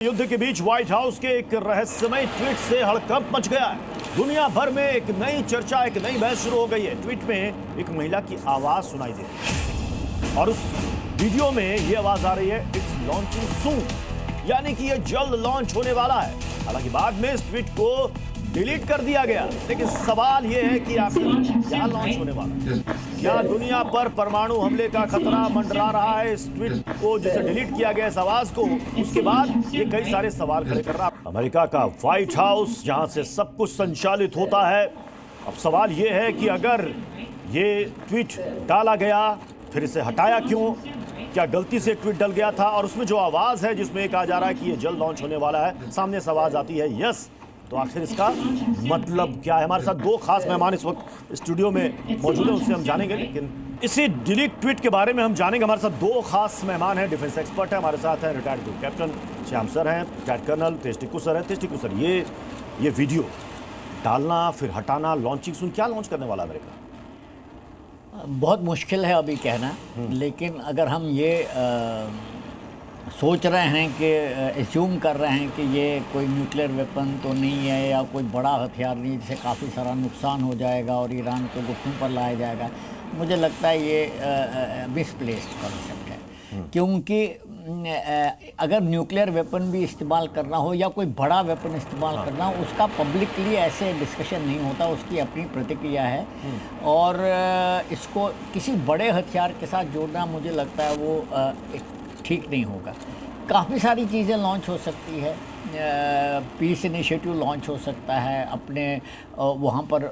युद्ध के बीच white house के एक रहस्यमय ट्वीट से हड़कंप मच गया है। दुनिया भर में एक नई चर्चा, एक नई बहस शुरू हो गई है। ट्वीट में एक महिला की आवाज सुनाई दे रही है और उस वीडियो में ये आवाज आ रही है, इट्स लॉन्चिंग सून, यानी कि ये जल्द लॉन्च होने वाला है। हालांकि बाद में इस ट्वीट को डिलीट कर दिया गया, लेकिन सवाल ये है कि आखिर क्या लॉन्च होने वाला है? क्या दुनिया पर परमाणु हमले का खतरा मंडरा रहा है? इस ट्वीट को जिसे डिलीट किया गया, इस आवाज को, उसके बाद ये कई सारे सवाल खड़े कर रहा है। अमेरिका का व्हाइट हाउस, जहां से सब कुछ संचालित होता है, अब सवाल ये है कि अगर ये ट्वीट डाला गया, फिर इसे हटाया क्यों? क्या गलती से ट्वीट डल गया था? और उसमें जो आवाज है जिसमें कहा जा रहा है कि ये जल्द लॉन्च होने वाला है, सामने से आवाज आती है यस, तो आखिर इसका मतलब क्या है? हमारे साथ दो खास मेहमान इस वक्त स्टूडियो में मौजूद हैं, उनसे हम जानेंगे। लेकिन इसी डिलीट ट्वीट के बारे में हम जानेंगे। हमारे साथ दो खास मेहमान हैं, डिफेंस एक्सपर्ट हैं। हमारे साथ हैं retired group captain Shyam sir हैं, रिटायर्ड कर्नल तेज टिक्कू सर हैं। तेज टिक्कू सर, ये वीडियो डालना फिर हटाना, लॉन्चिंग सुन, क्या लॉन्च करने वाला अमेरिका? बहुत मुश्किल है अभी कहना, लेकिन अगर हम ये सोच रहे हैं कि एज्यूम कर रहे हैं कि ये कोई न्यूक्लियर वेपन तो नहीं है या कोई बड़ा हथियार नहीं जिससे काफ़ी सारा नुकसान हो जाएगा और ईरान को घुटनों पर लाया जाएगा, मुझे लगता है ये मिसप्लेस्ड कॉन्सेप्ट है। क्योंकि अगर न्यूक्लियर वेपन भी इस्तेमाल करना हो या कोई बड़ा वेपन इस्तेमाल करना हो, उसका पब्लिकली ऐसे डिस्कशन नहीं होता, उसकी अपनी प्रतिक्रिया है। और इसको किसी बड़े हथियार के साथ जोड़ना, मुझे लगता है वो ठीक नहीं होगा। काफ़ी सारी चीज़ें लॉन्च हो सकती है, पीस इनिशिएटिव लॉन्च हो सकता है, अपने वहाँ पर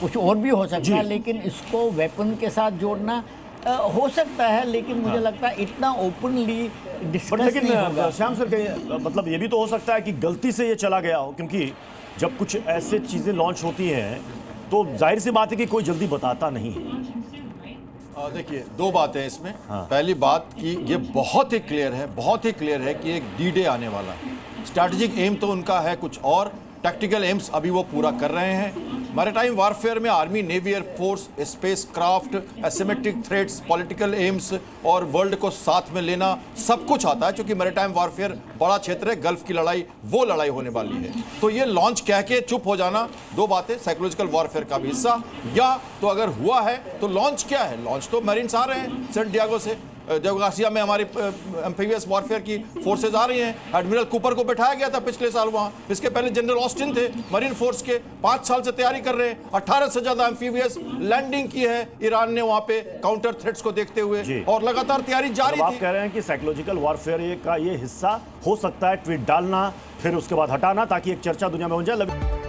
कुछ और भी हो सकता है, लेकिन इसको वेपन के साथ जोड़ना हो सकता है, लेकिन मुझे लगता है इतना ओपनली डिस्कस नहीं होगा। श्याम सर, मतलब ये भी तो हो सकता है कि गलती से ये चला गया हो, क्योंकि जब कुछ ऐसे चीज़ें लॉन्च होती हैं तो जाहिर सी बात है कि कोई जल्दी बताता नहीं है। देखिए, दो बातें इसमें। पहली बात कि ये बहुत ही क्लियर है, बहुत ही क्लियर है कि एक डी डे आने वाला है। स्ट्रैटेजिक एम तो उनका है कुछ और, टैक्टिकल एम्स अभी वो पूरा कर रहे हैं। मैरीटाइम वारफेयर में army, navy, air force, space craft, asymmetric threats, political AIIMS और वर्ल्ड को साथ में लेना, सब कुछ आता है। क्योंकि मैरीटाइम वारफेयर बड़ा क्षेत्र है, गल्फ की लड़ाई वो लड़ाई होने वाली है। तो ये लॉन्च कह के चुप हो जाना, दो बातें, साइकोलॉजिकल वारफेयर का भी हिस्सा। या तो अगर हुआ है तो लॉन्च क्या है? लॉन्च तो मैरिन्स आ रहे हैं सेंट डियागो से, जगोगासिया में हमारी एम्फीबियस वॉरफेयर की फोर्सेज आ रही हैं। एडमिरल कूपर को बैठाया गया था पिछले साल वहाँ, इसके पहले जनरल ऑस्टिन थे मरीन फोर्स के, 5 साल से तैयारी कर रहे हैं। 18 से ज्यादा एम्फीबियस लैंडिंग की है ईरान ने वहाँ पे काउंटर थ्रेट्स को देखते हुए, और लगातार तैयारी जारी थी। आप कह रहे हैं कि साइकोलॉजिकल वॉरफेयर का ये हिस्सा हो सकता है, ट्वीट डालना फिर उसके बाद हटाना, ताकि एक चर्चा दुनिया में हो जाए।